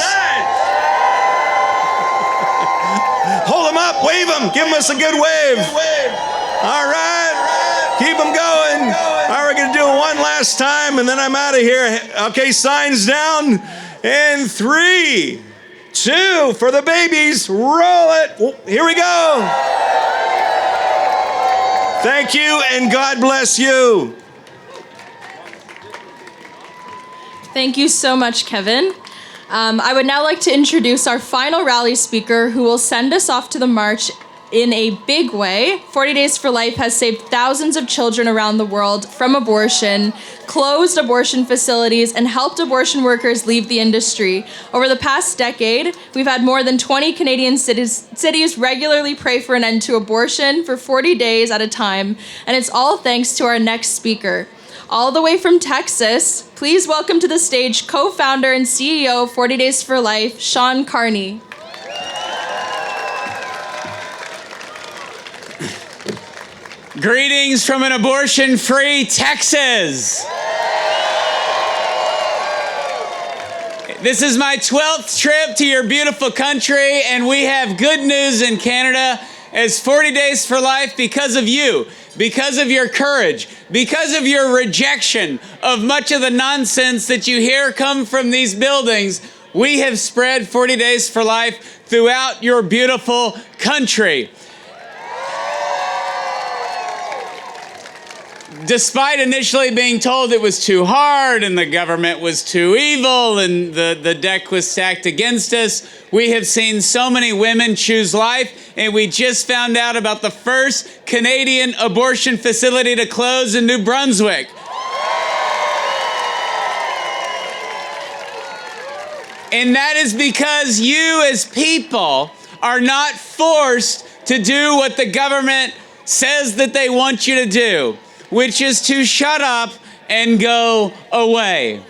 S16: Hold them up, wave them, give us a good wave. All right, keep them going. All right, we're gonna do it one last time and then I'm out of here. Okay, signs down. In 3, 2, for the babies, roll it. Here we go. Thank you and God bless you.
S1: Thank you so much, Kevin. I would now like to introduce our final rally speaker who will send us off to the march in a big way. 40 Days for Life has saved thousands of children around the world from abortion, closed abortion facilities, and helped abortion workers leave the industry. Over the past decade, we've had more than 20 Canadian cities regularly pray for an end to abortion for 40 days at a time, and it's all thanks to our next speaker. All the way from Texas, please welcome to the stage co-founder and CEO of 40 Days for Life, Sean Carney.
S17: Greetings from an abortion-free Texas. This is my 12th trip to your beautiful country, and we have good news in Canada. As 40 Days for Life, because of you, because of your courage, because of your rejection of much of the nonsense that you hear come from these buildings, we have spread 40 Days for Life throughout your beautiful country. despite initially being told it was too hard and the government was too evil and the deck was stacked against us, we have seen so many women choose life, and we just found out about the first Canadian abortion facility to close in New Brunswick. And that is because you as people are not forced to do what the government says that they want you to do, which is to shut up and go away.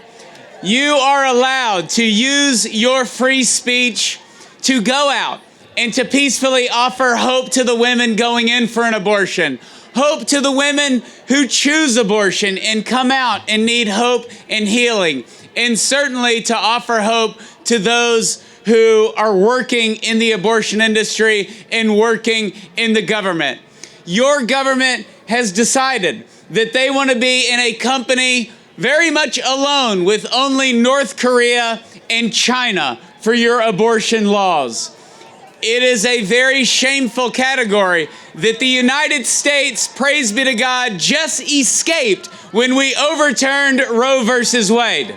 S17: You are allowed to use your free speech to go out and to peacefully offer hope to the women going in for an abortion, hope to the women who choose abortion and come out and need hope and healing, and certainly to offer hope to those who are working in the abortion industry and working in the government. Your government has decided that they want to be in a company very much alone with only North Korea and China for your abortion laws. It is a very shameful category that the United States, praise be to God, just escaped when we overturned Roe versus Wade.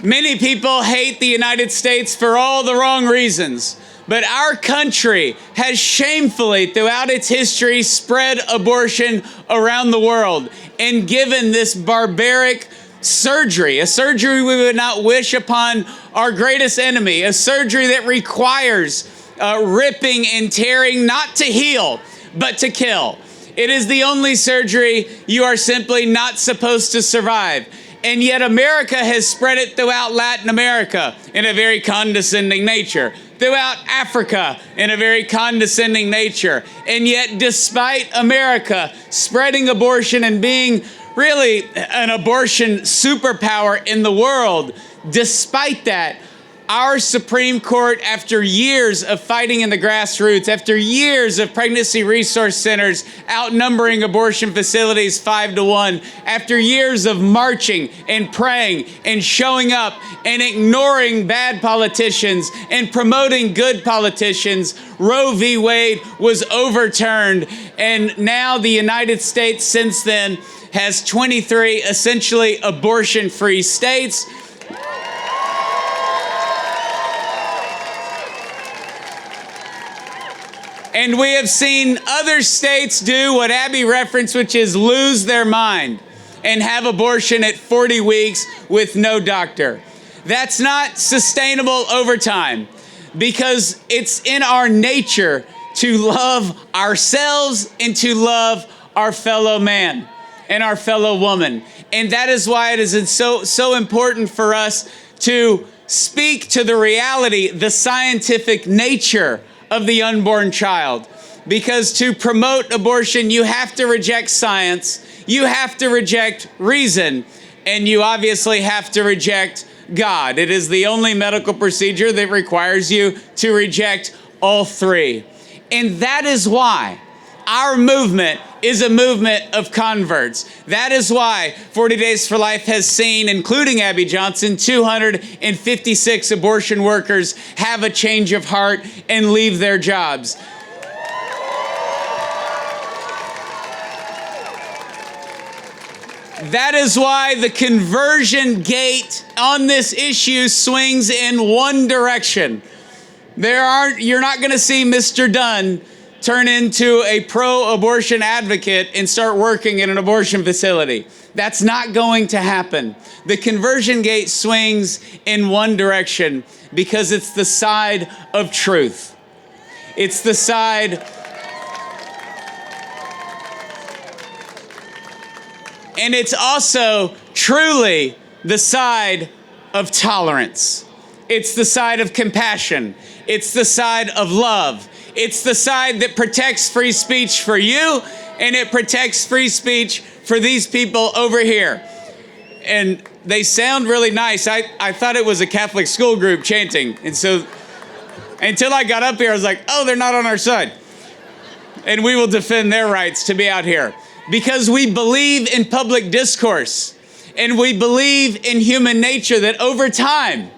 S17: Many people hate the United States for all the wrong reasons, but our country has shamefully, throughout its history, spread abortion around the world and given this barbaric surgery, a surgery we would not wish upon our greatest enemy, a surgery that requires ripping and tearing, not to heal, but to kill. It is the only surgery you are simply not supposed to survive. And yet America has spread it throughout Latin America in a very condescending nature, throughout Africa in a very condescending nature. And yet, despite America spreading abortion and being really an abortion superpower in the world, despite that, our Supreme Court, after years of fighting in the grassroots, after years of pregnancy resource centers outnumbering abortion facilities 5-1, after years of marching and praying and showing up and ignoring bad politicians and promoting good politicians, Roe v. Wade was overturned. And now the United States since then has 23 essentially abortion-free states. And we have seen other states do what Abby referenced, which is lose their mind and have abortion at 40 weeks with no doctor. That's not sustainable over time because it's in our nature to love ourselves and to love our fellow man and our fellow woman. And that is why it is so important for us to speak to the reality, the scientific nature of the unborn child. Because to promote abortion, you have to reject science, you have to reject reason, and you obviously have to reject God. It is the only medical procedure that requires you to reject all three. And that is why our movement is a movement of converts. That is why 40 Days for Life has seen, including Abby Johnson, 256 abortion workers have a change of heart and leave their jobs. That is why the conversion gate on this issue swings in one direction. You're not going to see Mr. Dunn turn into a pro-abortion advocate and start working in an abortion facility. That's not going to happen. The conversion gate swings in one direction because it's the side of truth. It's the side, and it's also truly the side of tolerance. It's the side of compassion. It's the side of love. It's the side that protects free speech for you, and it protects free speech for these people over here. And they sound really nice. I thought it was a Catholic school group chanting. And so until I got up here, I was like, oh, they're not on our side. And we will defend their rights to be out here. Because we believe in public discourse, and we believe in human nature that over time,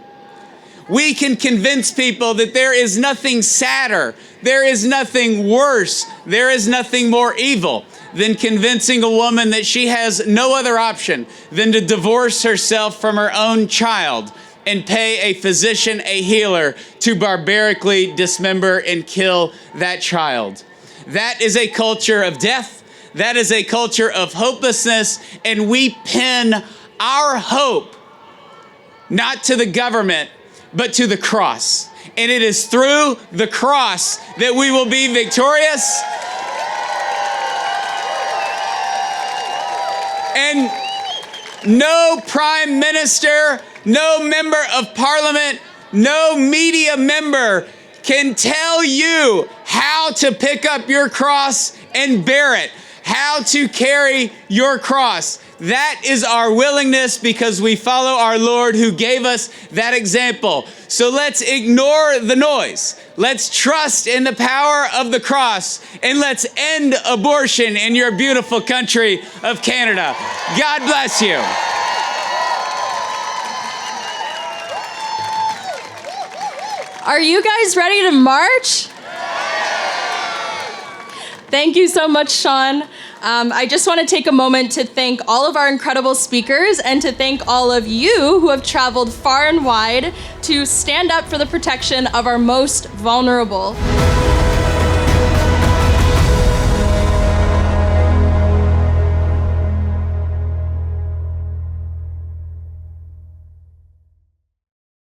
S17: we can convince people that there is nothing sadder, there is nothing worse, there is nothing more evil than convincing a woman that she has no other option than to divorce herself from her own child and pay a physician, a healer, to barbarically dismember and kill that child. That is a culture of death. That is a culture of hopelessness, and we pin our hope not to the government, but to the cross. And it is through the cross that we will be victorious. And no prime minister, no member of parliament, no media member can tell you how to pick up your cross and bear it, how to carry your cross. That is our willingness because we follow our Lord who gave us that example. So let's ignore the noise. Let's trust in the power of the cross, and let's end abortion in your beautiful country of Canada. God bless you.
S1: Are you guys ready to march? Thank you so much, Sean. I just want to take a moment to thank all of our incredible speakers and to thank all of you who have traveled far and wide to stand up for the protection of our most vulnerable.